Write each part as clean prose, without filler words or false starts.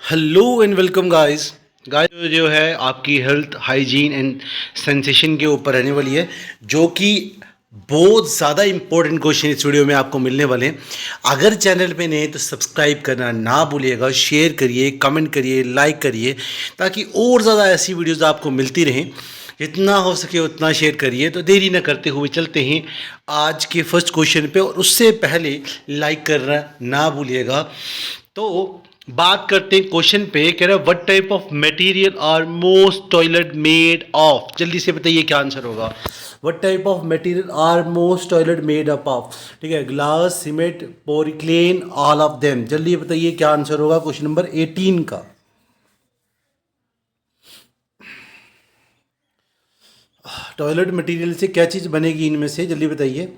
Hello and welcome guys. Guys जो है आपकी हेल्थ हाइजीन एंड सेंसेशन के ऊपर रहने वाली है, जो कि बहुत ज़्यादा इंपॉर्टेंट क्वेश्चन इस वीडियो में आपको मिलने वाले हैं। अगर चैनल पे नए तो सब्सक्राइब करना ना भूलिएगा, शेयर करिए, कमेंट करिए, लाइक करिए, ताकि और ज़्यादा ऐसी वीडियोज़ आपको मिलती रहें। जितना हो सके उतना शेयर करिए। तो देरी न करते हुए चलते हैं आज के फर्स्ट क्वेश्चन पे, और उससे पहले लाइक करना ना भूलिएगा। तो बात करते हैं क्वेश्चन पे। कह रहा है what type of material are most toilet made of. जल्दी से बताइए क्या आंसर होगा। What type of material are most toilet made up of. ठीक है, glass, cement, porcelain, all of them. जल्दी बताइए क्या आंसर होगा क्वेश्चन नंबर 18 का। टॉयलेट मटेरियल से क्या चीज़ बनेगी इनमें से, जल्दी बताइए।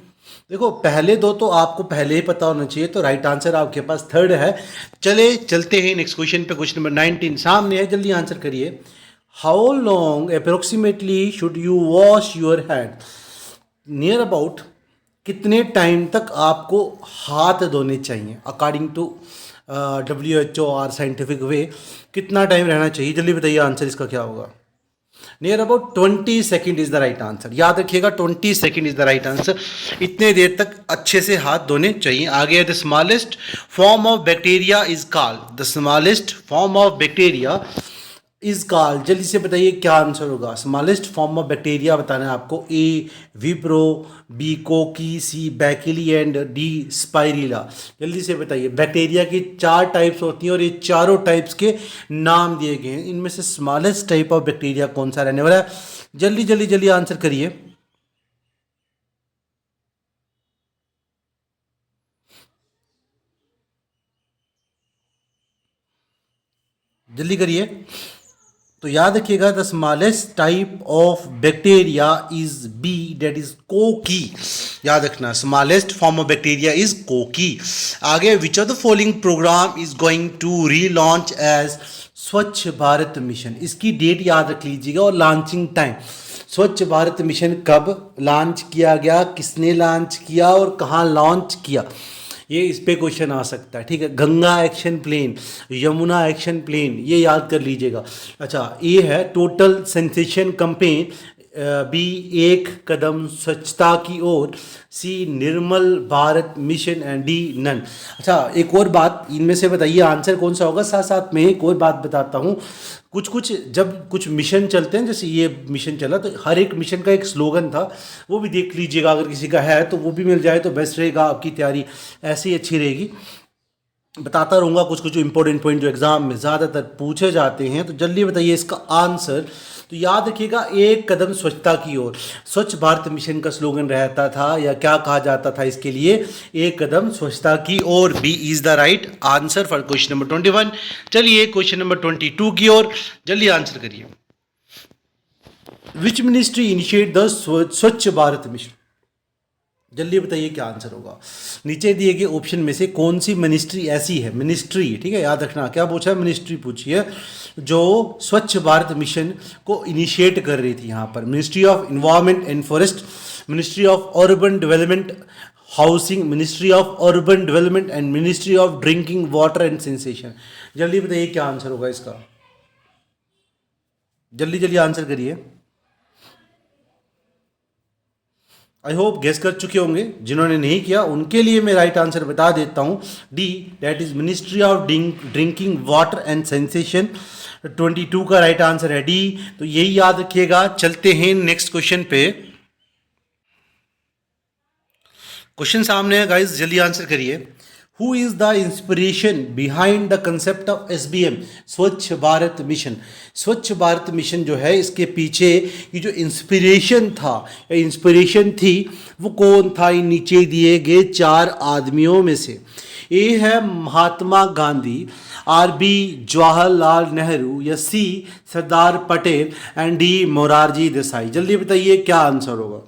देखो पहले दो तो आपको पहले ही पता होना चाहिए, तो राइट आंसर आपके पास थर्ड है। चले चलते हैं नेक्स्ट क्वेश्चन पे। क्वेश्चन नंबर 19 सामने है, जल्दी आंसर करिए। How long approximately should you wash your hand. Near about कितने टाइम तक आपको हाथ धोने चाहिए अकॉर्डिंग टू WHO और साइंटिफिक वे। कितना टाइम रहना चाहिए, जल्दी बताइए आंसर इसका क्या होगा। Near about 20 second is the right answer. याद रखिएगा 20 second is the right answer. इतने देर तक अच्छे से हाथ धोने चाहिए। आगे the smallest form of bacteria is called. The smallest form of bacteria is called. जल्दी से बताइए क्या आंसर होगा। स्मॉलेस्ट फॉर्म ऑफ बैक्टीरिया बताना है आपको। ए विप्रो, बी कोकी, सी बैकिली एंड डी स्पाइरिला। जल्दी से बताइए। बैक्टीरिया की 4 टाइप्स होती हैं और ये चारों टाइप्स के नाम दिए गए हैं। इनमें से स्मॉलेस्ट टाइप ऑफ बैक्टीरिया कौन सा रहने वाला है। जल्दी जल्दी जल्दी आंसर करिए। जल्दी करिए। तो याद रखिएगा the smallest type of bacteria is B, that is cocci. याद रखना smallest form of bacteria is cocci. आगे which of the following program is going to relaunch as Swachh Bharat mission. इसकी डेट याद रख लीजिएगा और लॉन्चिंग टाइम। स्वच्छ भारत मिशन कब लॉन्च किया गया, किसने लॉन्च किया और कहाँ लॉन्च किया, ये इस पे क्वेश्चन आ सकता है। ठीक है, Ganga action plan, Yamuna action plan, ये याद कर लीजिएगा। अच्छा, ये है टोटल सेंसेशन कैंपेन। बी एक कदम स्वच्छता की ओर, C Nirmal Bharat mission and D none. अच्छा, एक और बात इनमें से बताइए आंसर कौन सा होगा। साथ साथ में एक और बात बताता हूँ। कुछ कुछ जब कुछ मिशन चलते हैं, जैसे ये मिशन चला तो हर एक मिशन का एक स्लोगन था, वो भी देख लीजिएगा। अगर किसी का है तो वो भी मिल जाए तो बेस्ट रहेगा, आपकी तैयारी ऐसे ही अच्छी रहेगी। बताता रहूँगा कुछ कुछ इंपॉर्टेंट पॉइंट जो एग्जाम में ज़्यादातर पूछे जाते हैं। तो जल्दी बताइए इसका आंसर। तो याद रखिएगा एक कदम स्वच्छता की ओर। स्वच्छ भारत मिशन का स्लोगन रहता था, या क्या कहा जाता था इसके लिए, एक कदम स्वच्छता की ओर। B is the right answer for question number 21। चलिए क्वेश्चन नंबर 22 की ओर जल्दी आंसर करिए। विच मिनिस्ट्री इनिशिएट द स्वच्छ भारत मिशन। जल्दी बताइए क्या आंसर होगा। नीचे दिए गए ऑप्शन में से कौन सी मिनिस्ट्री ऐसी है, मिनिस्ट्री, ठीक है याद रखना क्या पूछा है, मिनिस्ट्री पूछी है, जो स्वच्छ भारत मिशन को इनिशिएट कर रही थी। यहाँ पर ministry of environment and forest, ministry of urban development housing, ministry of urban development and ministry of drinking water and sensation. जल्दी बताइए क्या आंसर होगा इसका। जल्दी जल्दी आंसर करिए। आई होप गेस कर चुके होंगे। जिन्होंने नहीं किया उनके लिए मैं राइट आंसर बता देता हूँ। D, that is ministry of drinking water and sensation. 22 का राइट आंसर है डी। तो यही याद रखिएगा। चलते हैं नेक्स्ट क्वेश्चन पे। क्वेश्चन सामने है गाइस, जल्दी आंसर करिए। Who is the inspiration behind the concept of SBM, स्वच्छ भारत मिशन। स्वच्छ भारत मिशन जो है, इसके पीछे ये जो इंस्पिरेशन था या इंस्पिरेशन थी, वो कौन था इन नीचे दिए गए 4 आदमियों में से। ए है महात्मा गांधी, आर बी जवाहरलाल नेहरू, या सी सरदार पटेल एंड डी मोरारजी देसाई। जल्दी बताइए क्या आंसर होगा।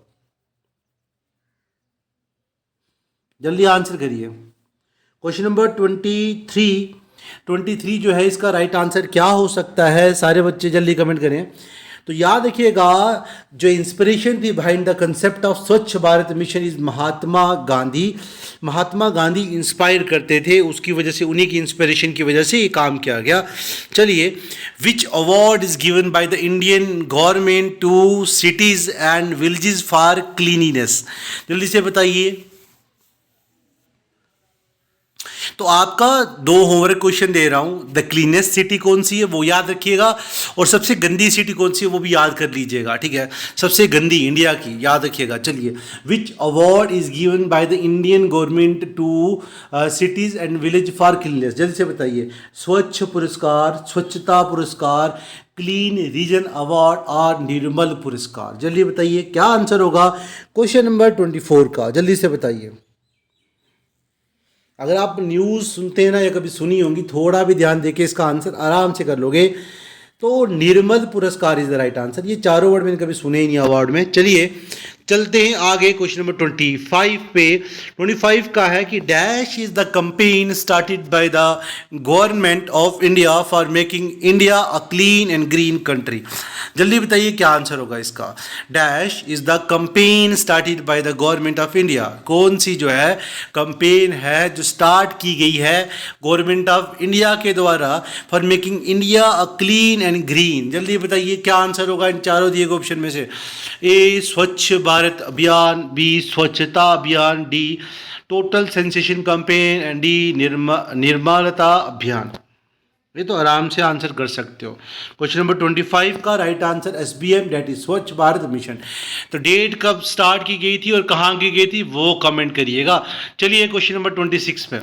जल्दी आंसर करिए। क्वेश्चन नंबर 23 जो है, इसका राइट आंसर क्या हो सकता है। सारे बच्चे जल्दी कमेंट करें। तो याद रखिएगा जो इंस्पिरेशन थी बिहाइंड द कंसेप्ट ऑफ स्वच्छ Bharat mission is Mahatma Gandhi. Mahatma Gandhi inspire करते थे, उसकी वजह से, उन्हीं की इंस्पिरेशन की वजह से ये काम किया गया। चलिए, which award is given by the Indian government to cities and villages for cleanliness, जल्दी से बताइए। तो आपका 2 होमवर्क क्वेश्चन दे रहा हूं। द क्लीनेस्ट सिटी कौन सी है वो याद रखिएगा, और सबसे गंदी सिटी कौन सी है वो भी याद कर लीजिएगा, ठीक है। सबसे गंदी इंडिया की याद रखिएगा। चलिए, which award is given by the Indian government to cities and village for cleanness, जल्दी से बताइए। स्वच्छ पुरस्कार, स्वच्छता पुरस्कार, क्लीन रीजन अवार्ड और निर्मल पुरस्कार, जल्दी बताइए क्या आंसर होगा क्वेश्चन नंबर 24 का, जल्दी से बताइए। अगर आप न्यूज़ सुनते हैं ना, या कभी सुनी होंगी, थोड़ा भी ध्यान देके इसका आंसर आराम से कर लोगे। तो निर्मल पुरस्कार इज द राइट आंसर। ये चारों वर्ड मैंने कभी सुने ही नहीं अवार्ड में। चलिए चलते हैं आगे क्वेश्चन नंबर 25 पे। 25 का है कि dash is the campaign started by the government of India for making India a clean and green country, जल्दी बताइए क्या आंसर होगा इसका। Dash is the campaign started by the government of India, कौन सी जो है कैंपेन है जो स्टार्ट की गई है गवर्नमेंट ऑफ इंडिया के द्वारा for making India a clean and green, जल्दी बताइए क्या आंसर होगा इन चारों दिए गए ऑप्शन में से। ए स्वच्छ भारत अभियान, बी स्वच्छता अभियान, D total sensation campaign and D निर्मलता अभियान। ये तो आराम से आंसर कर सकते हो। क्वेश्चन नंबर 25 का right answer SBM, that is Swachh Bharat mission. तो डेट कब स्टार्ट की गई थी और कहाँ की गई थी वो कमेंट करिएगा। चलिए क्वेश्चन नंबर 26 पे।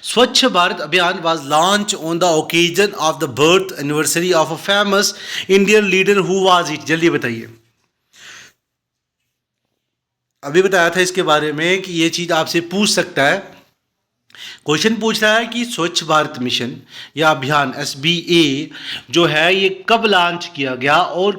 स्वच्छ भारत अभियान was launched on the occasion of the birth anniversary of a famous Indian leader, who was it, जल्दी बताइए। अभी बताया था इसके बारे में कि ये चीज आपसे पूछ सकता है। क्वेश्चन पूछ रहा है कि स्वच्छ भारत मिशन या अभियान SBA जो है ये कब लॉन्च किया गया और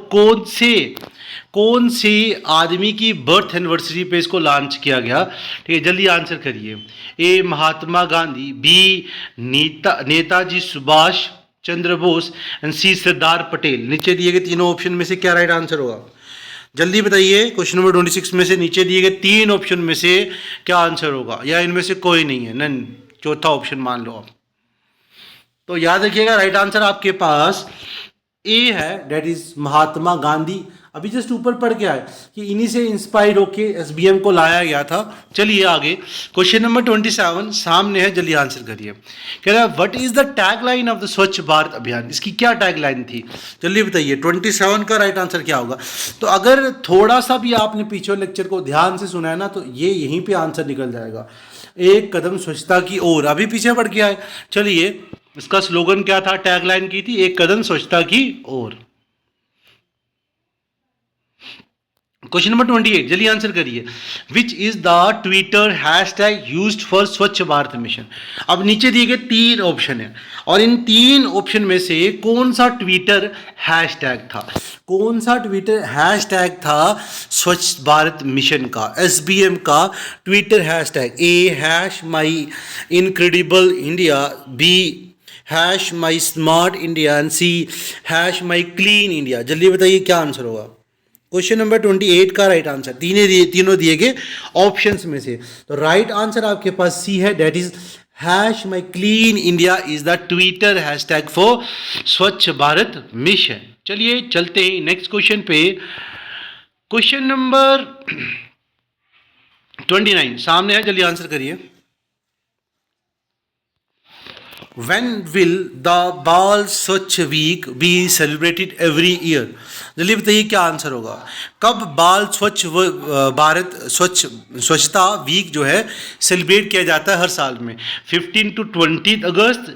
कौन से आदमी की बर्थ एनिवर्सरी पे इसको लॉन्च किया गया, ठीक है। जल्दी आंसर करिए। A Mahatma Gandhi, B Netaji Subhash Chandra Bose and C Sardar Patel. नीचे दिए गए तीनों ऑप्शन में से क्या राइट आंसर होगा, जल्दी बताइए। क्वेश्चन नंबर 26 में से नीचे दिए गए 3 ऑप्शन में से क्या आंसर होगा, या इनमें से कोई नहीं है, नन, चौथा ऑप्शन मान लो आप। तो याद रखिएगा राइट आंसर आपके पास ए है, डेट इज महात्मा गांधी। अभी जस्ट ऊपर पढ़ के आए कि इन्हीं से इंस्पायर होके SBM को लाया गया था। चलिए आगे क्वेश्चन नंबर 27 सामने है, जल्दी आंसर करिए। कह रहा है what is the tag line of the स्वच्छ भारत अभियान, इसकी क्या टैग लाइन थी, जल्दी बताइए। 27 का राइट आंसर क्या होगा। तो अगर थोड़ा सा भी आपने पीछे लेक्चर को ध्यान से सुना है ना, तो ये यहीं पे आंसर निकल जाएगा। एक कदम स्वच्छता की ओर, अभी पीछे पढ़ के आए। चलिए इसका स्लोगन क्या था, टैग लाइन की थी एक कदम स्वच्छता की ओर। क्वेश्चन नंबर 28 जल्दी आंसर करिए। विच is the Twitter hashtag used for Swachh Bharat mission. अब नीचे दिए गए 3 ऑप्शन है और इन 3 ऑप्शन में से कौन सा ट्विटर हैशटैग था, कौन सा ट्विटर हैशटैग था स्वच्छ भारत मिशन का, SBM का Twitter hashtag. A hash my incredible India, B hash my smart India and C hash my clean India. जल्दी बताइए क्या आंसर होगा क्वेश्चन नंबर 28 का राइट आंसर, तीनों दिए गए ऑप्शंस में से। तो राइट आंसर आपके पास सी है, that is hash my clean India is the Twitter hashtag for Swachh Bharat mission. चलिए चलते हैं नेक्स्ट क्वेश्चन पे। क्वेश्चन नंबर 29 सामने है, जल्दी आंसर करिए। When will the Bal Swachh week be celebrated every year, जल्दी बताइए क्या आंसर होगा। कब बाल स्वच्छ भारत स्वच्छता वीक जो है सेलिब्रेट किया जाता है हर साल में, 15 to 20 अगस्त,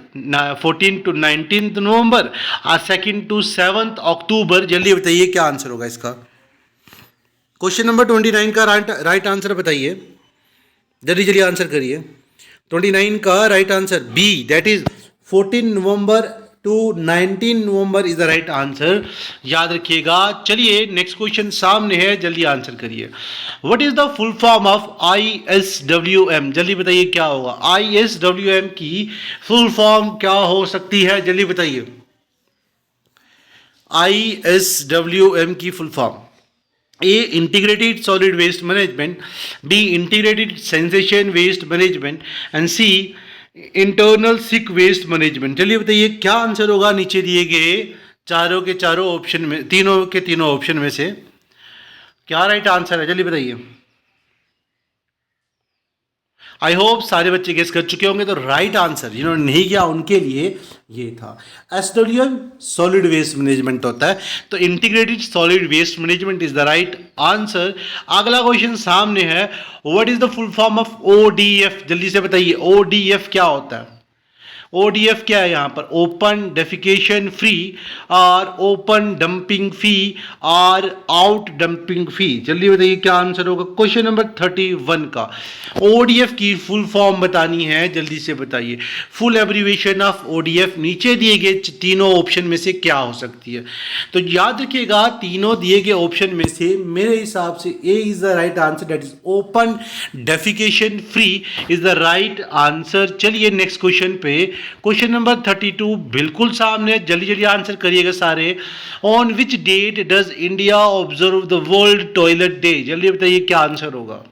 14 to 19 नवंबर और 2 to 7 अक्टूबर। जल्दी बताइए क्या आंसर होगा इसका। क्वेश्चन नंबर 29 का राइट आंसर बताइए, जल्दी जल्दी आंसर करिए। 29 का right answer B, that is 14 November to 19 November is the right answer, याद रखिएगा। चलिए नेक्स्ट क्वेश्चन सामने है, जल्दी आंसर करिए। What is the full form of ISWM, जल्दी बताइए क्या होगा। ISWM की फुल फॉर्म क्या हो सकती है, जल्दी बताइए। ISWM की full form? A. Integrated Solid Waste Management, B. Integrated Sensation Waste Management and C. Internal Sick Waste Management. चलिए बताइए क्या आंसर होगा नीचे दिए गए चारों के चारों ऑप्शन में, तीनों के तीनों ऑप्शन में से क्या राइट आंसर है? जल्दी बताइए। आई होप सारे बच्चे गेस कर चुके होंगे। तो राइट आंसर जिन्होंने नहीं किया उनके लिए ये था SWM सॉलिड वेस्ट मैनेजमेंट होता है। तो integrated solid waste management is the right answer. अगला क्वेश्चन सामने है, what is the full form of ODF? जल्दी से बताइए ODF क्या होता है? ODF क्या है यहाँ पर? ओपन डेफिकेशन फ्री और ओपन डंपिंग फी और आउट डंपिंग फी। जल्दी बताइए क्या आंसर होगा क्वेश्चन नंबर 31 का। ODF की फुल फॉर्म बतानी है, जल्दी से बताइए। फुल एब्रीविएशन ऑफ ODF नीचे दिए गए तीनों ऑप्शन में से क्या हो सकती है? तो याद रखिएगा तीनों दिए गए ऑप्शन में से मेरे हिसाब से A is the right answer, that is open defecation free is the right answer. चलिए नेक्स्ट क्वेश्चन पे, क्वेश्चन नंबर 32 बिल्कुल सामने, जल्दी जल्दी आंसर करिएगा सारे। On which date does India observe the world toilet day? जल्दी बताइए क्या आंसर होगा।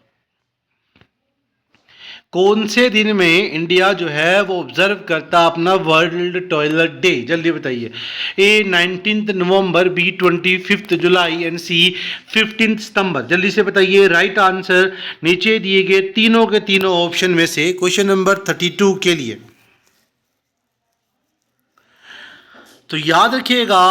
कौन से दिन में इंडिया जो है वो ऑब्जर्व करता अपना वर्ल्ड टॉयलेट डे? जल्दी बताइए। A 19 November, B 25 July and C 15 सितंबर। जल्दी से बताइए राइट आंसर नीचे दिए गए तीनों के तीनों ऑप्शन में से क्वेश्चन नंबर 32 के लिए। तो याद रखिएगा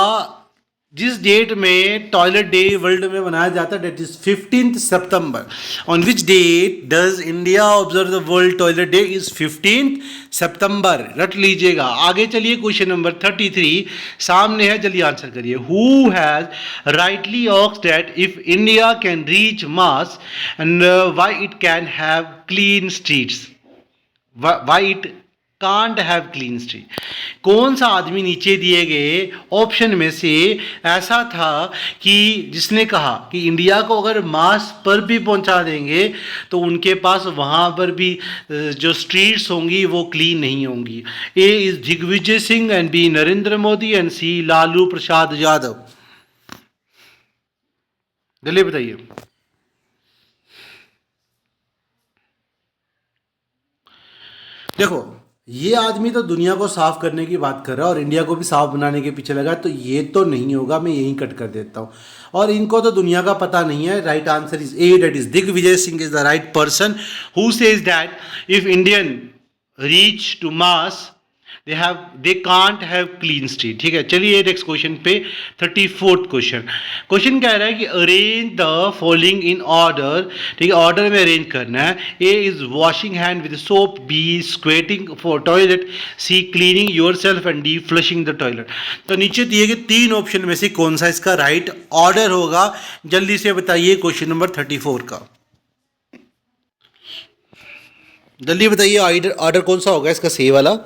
जिस डेट में टॉयलेट डे वर्ल्ड में मनाया जाता है that is 15 September. On which date does India observe the world toilet day? Is 15 September. रट लीजिएगा। आगे चलिए क्वेश्चन नंबर 33 सामने है, जल्दी आंसर करिए। Who has rightly asked that if India can reach Mars and why it can have clean streets? Why it can't have clean street? कौन सा आदमी नीचे दिए गए ऑप्शन में से ऐसा था कि जिसने कहा कि इंडिया को अगर मार्स पर भी पहुंचा देंगे तो उनके पास वहां पर भी जो स्ट्रीट्स होंगी वो क्लीन नहीं होंगी? A is Digvijay Singh and B Narendra Modi and C Lalu Prasad Yadav. जल्दी बताइए। देखो ये आदमी तो दुनिया को साफ करने की बात कर रहा है और इंडिया को भी साफ बनाने के पीछे लगा, तो ये तो नहीं होगा, मैं यहीं कट कर देता हूँ। और इनको तो दुनिया का पता नहीं है। Right answer is A, that is Digvijay Singh is the right person who says that if Indian reach to Mars they can't have clean street। ठीक है, चलिए नेक्स्ट क्वेश्चन पे 34th क्वेश्चन। क्वेश्चन कह रहा है कि arrange the following in order. ठीक है, ऑर्डर में अरेंज करना है। A is washing hand with soap, B squatting for toilet, C cleaning yourself and D flushing the toilet. तो नीचे दिए गए तीन ऑप्शन में से कौन सा इसका राइट ऑर्डर होगा? जल्दी से बताइए क्वेश्चन नंबर 34 का। जल्दी बताइए ऑर्डर कौन सा होगा इसका सही वाला?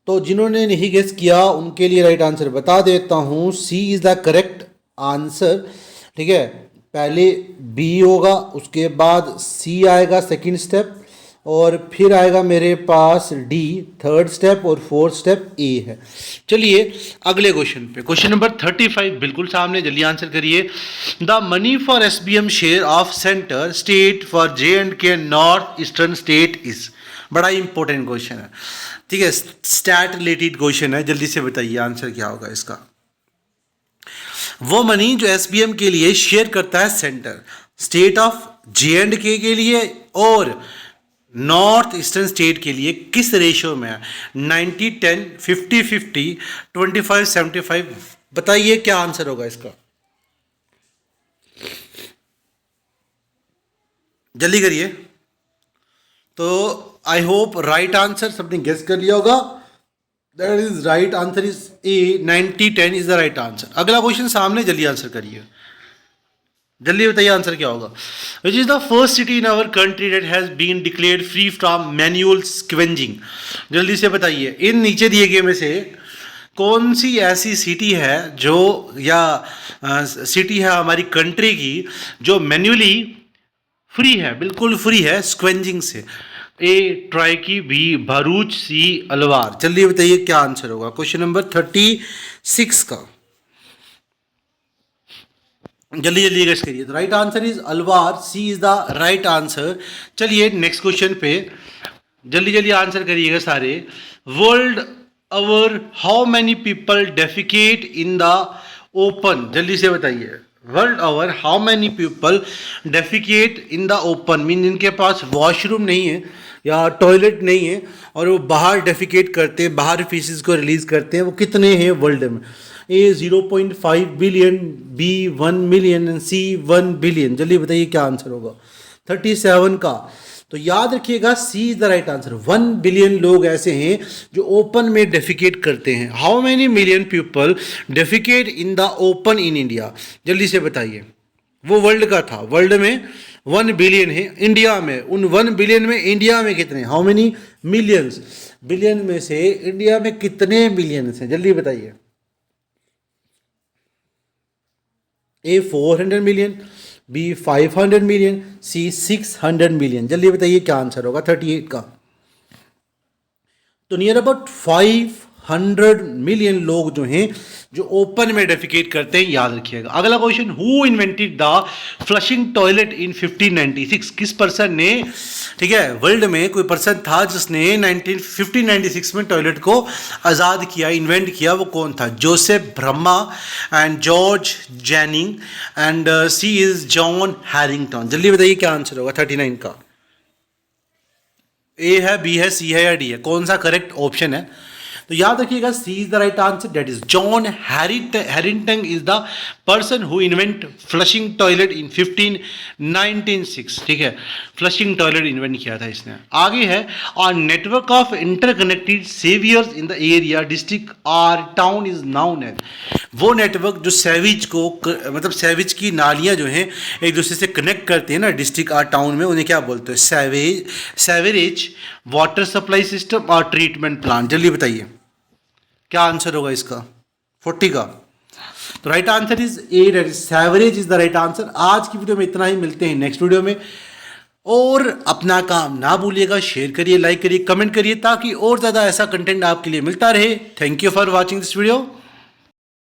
तो जिन्होंने नहीं गेस किया उनके लिए राइट आंसर बता देता हूँ, सी इज़ द करेक्ट आंसर। ठीक है, पहले बी होगा, उसके बाद सी आएगा सेकंड स्टेप, और फिर आएगा मेरे पास डी थर्ड स्टेप, और फोर्थ स्टेप ए है। चलिए अगले क्वेश्चन पे, क्वेश्चन नंबर 35 बिल्कुल सामने, जल्दी आंसर करिए। The money for SBM share of centre state for J&K north eastern state is. बड़ा इंपॉर्टेंट क्वेश्चन है। ठीक है, स्टैट रिलेटेड क्वेश्चन है, जल्दी से बताइए आंसर क्या होगा इसका। वो मनी जो SBM के लिए शेयर करता है सेंटर, स्टेट ऑफ J&K के लिए और नॉर्थ ईस्टर्न स्टेट के लिए किस रेशियो में है? 90-10, 50-50, 25-75। बताइए क्या आंसर होगा इसका, जल्दी करिए। तो आई होप राइट आंसर सबने गेस कर लिया होगा। That is right answer is A, 90-10 is the right answer. अगला क्वेश्चन सामने, जल्दी आंसर करिए, जल्दी बताइए आंसर क्या होगा। Which is the first city in our country that has been declared free from manual scavenging? जल्दी से बताइए इन नीचे दिए गए में से कौन सी ऐसी सिटी है जो, या सिटी है हमारी कंट्री की जो मैन्युअली फ्री है, बिल्कुल फ्री है स्क्वेंजिंग से। ए ट्राइकी, बी भरूच, सी अलवार। जल्दी बताइए क्या आंसर होगा क्वेश्चन नंबर 36 का। जल्दी जल्दी गेस करिए। तो right answer is Alwar, C is the right answer. चलिए नेक्स्ट क्वेश्चन पे जल्दी जल्दी आंसर करिएगा सारे। World over how many people defecate in the open, जल्दी से बताइए। World over how many people defecate in the open, mean जिनके पास वॉशरूम नहीं है या टॉयलेट नहीं है और वो बाहर डेफिकेट करते हैं, बाहर फीसेस को रिलीज करते हैं, वो कितने हैं वर्ल्ड में? A 0.5 billion, B 1 million and C 1 billion. जल्दी बताइए क्या आंसर होगा 37 का। तो याद रखिएगा C is the right answer. 1 billion लोग ऐसे हैं जो ओपन में डेफिकेट करते हैं। How many million people defecate in the open in India? जल्दी से बताइए। वो वर्ल्ड का था, वर्ल्ड में 1 बिलियन है, इंडिया में उन 1 बिलियन में इंडिया में कितने? How many millions? बिलियन में से इंडिया में कितने मिलियंस हैं? जल्दी बताइए। ए 400 मिलियन, बी 500 मिलियन, सी 600 मिलियन। जल्दी बताइए क्या आंसर होगा 38 का। तो नियर अबाउट 500 मिलियन लोग जो हैं जो ओपन में डेफिकेट करते हैं, याद रखिएगा। अगला question, who invented the flushing toilet in 1596? किस पर्सन ने, ठीक है, वर्ल्ड में कोई पर्सन था जिसने 1596 में टॉयलेट को आज़ाद किया, इन्वेंट किया। वो कौन था? Joseph Bramah and George Jennings and C is John Harington. जल्दी बताइए क्या आंसर होगा 39 का। ए है, बी है, सी है या डी है? कौन सा करेक्ट ऑप्शन है? तो याद रखिएगा C is the right answer, that is John Harington is the person who invent flushing toilet in 1596। ठीक है, फ्लशिंग टॉयलेट इन्वेंट किया था इसने। आगे है, और network of interconnected sewers in the area district or town is known as. वो network जो सेविज को, मतलब सेविज की नालियां जो हैं एक दूसरे से कनेक्ट करते हैं ना डिस्ट्रिक्ट आर टाउन में, उन्हें क्या बोलते हैं? सेवेरेज वाटर सप्लाई सिस्टम और ट्रीटमेंट प्लांट। जल्दी बताइए क्या आंसर होगा इसका 40 का। तो right answer is A, that is sewerage is the right answer. आज की वीडियो में इतना ही, मिलते हैं नेक्स्ट वीडियो में। और अपना काम ना भूलिएगा, शेयर करिए, लाइक करिए, कमेंट करिए, ताकि और ज़्यादा ऐसा कंटेंट आपके लिए मिलता रहे। Thank you for watching this video.